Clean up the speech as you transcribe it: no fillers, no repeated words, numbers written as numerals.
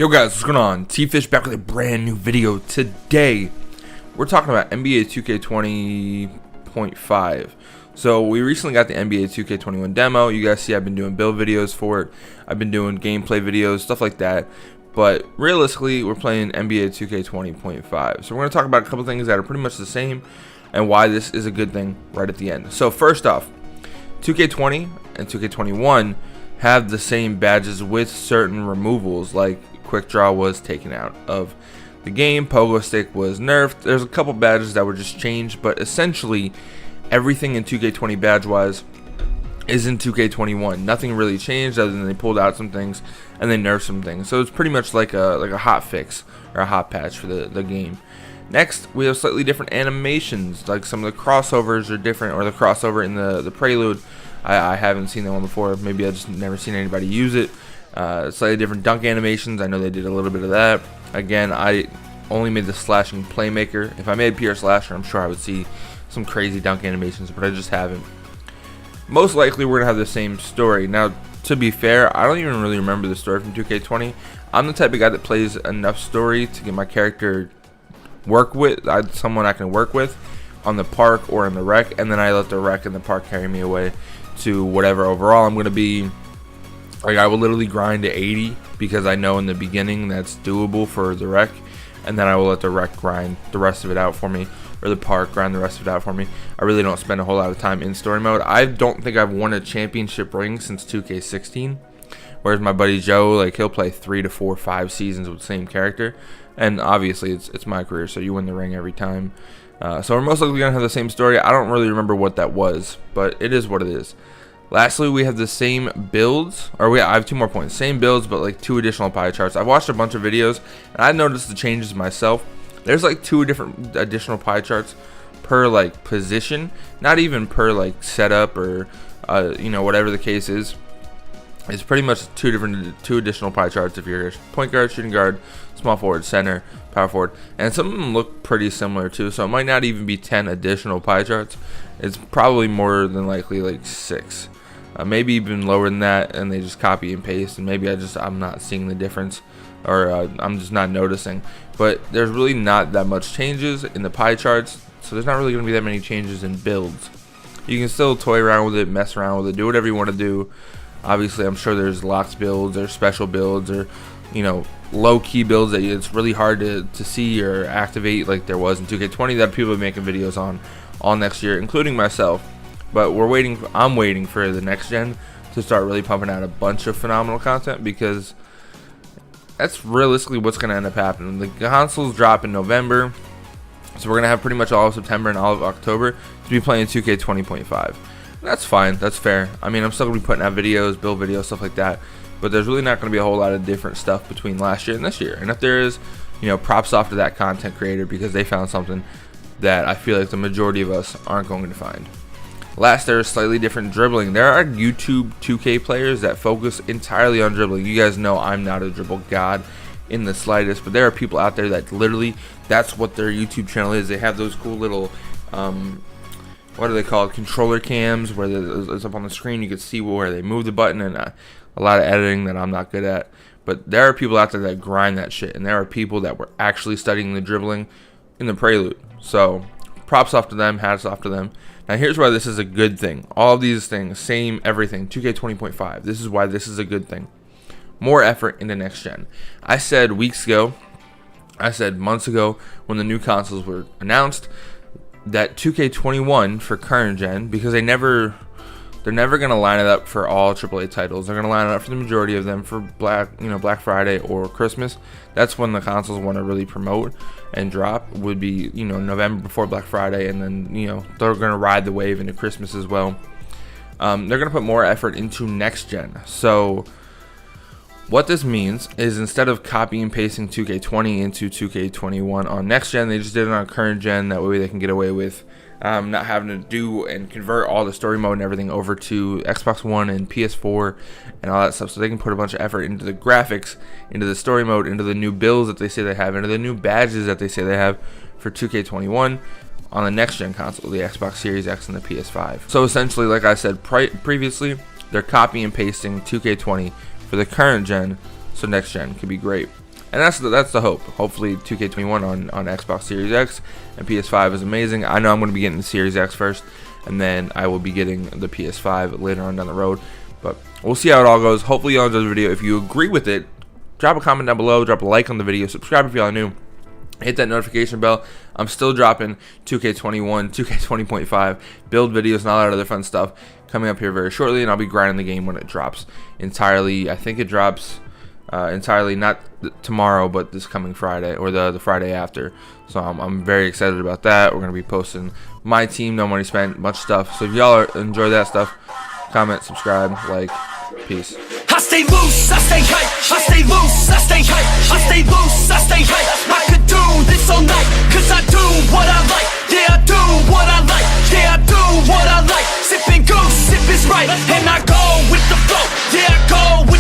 Yo guys, what's going on? T-Fish back with a brand new video. Today, we're talking about NBA 2K20.5. So we recently got the NBA 2K21 demo. You guys see I've been doing build videos for it. I've been doing gameplay videos, stuff like that. But realistically, we're playing NBA 2K20.5. So we're going to talk about a couple things that are pretty much the same and why this is a good thing right at the end. So first off, 2K20 and 2K21 have the same badges with certain removals, like quick draw was taken out of the game, pogo stick was nerfed. There's a couple badges that were just changed, but essentially everything in 2K20 badge wise is in 2K21. Nothing really changed other than they pulled out some things and they nerfed some things. So it's pretty much like a hot fix or a hot patch for the game. Next, we have slightly different animations, like some of the crossovers are different, or the crossover in the Prelude. I haven't seen that one before. Maybe I just never seen anybody use it. Slightly different dunk animations. I know they did a little bit of that. Again, I only made the slashing playmaker. If I made pure slasher, I'm sure I would see some crazy dunk animations, but I just haven't. Most likely, we're gonna have the same story. Now, to be fair, I don't even really remember the story from 2K20. I'm the type of guy that plays enough story to get my character someone I can work with on the park or in the rec, and then I let the rec and the park carry me away to whatever overall I'm gonna be. Like, I will literally grind to 80 because I know in the beginning that's doable for the rec, and then I will let the rec grind the rest of it out for me, or the park grind the rest of it out for me. I really don't spend a whole lot of time in story mode. I don't think I've won a championship ring since 2K16, whereas my buddy Joe, like, he'll play 3 to 4, 5 seasons with the same character, and obviously it's my career, so you win the ring every time. So we're most likely gonna have the same story. I don't really remember what that was, but it is what it is. Lastly, we have the same builds, I have 2 more points. Same builds, but like 2 additional pie charts. I've watched a bunch of videos, and I noticed the changes myself. There's like 2 different additional pie charts per like position, not even per like setup or whatever the case is. It's pretty much 2 additional pie charts if you're point guard, shooting guard, small forward, center, power forward, and some of them look pretty similar too. So it might not even be 10 additional pie charts. It's probably more than likely like 6. Maybe even lower than that, and they just copy and paste, and maybe I'm not seeing the difference, or I'm just not noticing. But there's really not that much changes in the pie charts, so there's not really going to be that many changes in builds. You can still toy around with it, mess around with it, do whatever you want to do. Obviously, I'm sure there's locked builds or special builds or low-key builds that it's really hard to see or activate, like there was in 2K20 that people are making videos on all next year, including myself. But I'm waiting for the next gen to start really pumping out a bunch of phenomenal content, because that's realistically what's going to end up happening. The consoles drop in November, so we're going to have pretty much all of September and all of October to be playing 2K20.5. That's fine, that's fair. I mean, I'm still going to be putting out videos, build videos, stuff like that, but there's really not going to be a whole lot of different stuff between last year and this year. And if there is, props off to that content creator, because they found something that I feel like the majority of us aren't going to find. Last, there is slightly different dribbling. There are YouTube 2K players that focus entirely on dribbling. You guys know I'm not a dribble god in the slightest, but there are people out there that literally, that's what their YouTube channel is. They have those cool little, what are they called, controller cams, where it's up on the screen. You can see where they move the button, and a lot of editing that I'm not good at. But there are people out there that grind that shit, and there are people that were actually studying the dribbling in the Prelude. So props off to them, hats off to them. Now here's why this is a good thing. All of these things, same everything, 2K20.5. This is why this is a good thing. More effort into next gen. I said months ago when the new consoles were announced that 2K21 for current gen, because they're never going to line it up for all AAA titles. They're going to line it up for the majority of them for Black Friday or Christmas. That's when the consoles want to really promote and drop, would be November before Black Friday, and then they're going to ride the wave into Christmas as well. They're going to put more effort into next gen. So what this means is, instead of copy and pasting 2K20 into 2K21 on next gen, they just did it on current gen. That way they can get away with not having to do and convert all the story mode and everything over to Xbox One and PS4 and all that stuff, so they can put a bunch of effort into the graphics, into the story mode, into the new builds that they say they have, into the new badges that they say they have for 2K21 on the next gen console, the Xbox Series X and the PS5. So essentially, like I said previously, they're copy and pasting 2K20 for the current gen, so next gen could be great. And that's the hope. Hopefully 2K21 on Xbox Series X and PS5 is amazing. I know I'm going to be getting the Series X first, and then I will be getting the PS5 later on down the road. But we'll see how it all goes. Hopefully y'all enjoy the video. If you agree with it, drop a comment down below, drop a like on the video, subscribe if y'all are new. Hit that notification bell. I'm still dropping 2K21, 2K20.5 build videos and all that other fun stuff coming up here very shortly, and I'll be grinding the game when it drops entirely. I think it drops entirely not tomorrow, but this coming Friday or the Friday after. So I'm very excited about that. We're gonna be posting my team, no money spent, much stuff. So if y'all enjoy that stuff, comment, subscribe, like, peace. I stay loose, I stay hype, I stay loose, I stay hype, I stay loose, I stay hype. I could do this all night, cause I do what I like. Yeah, I do what I like, yeah, I do what I like. Sipping goose, sip is right, and I go with the flow. Yeah, I go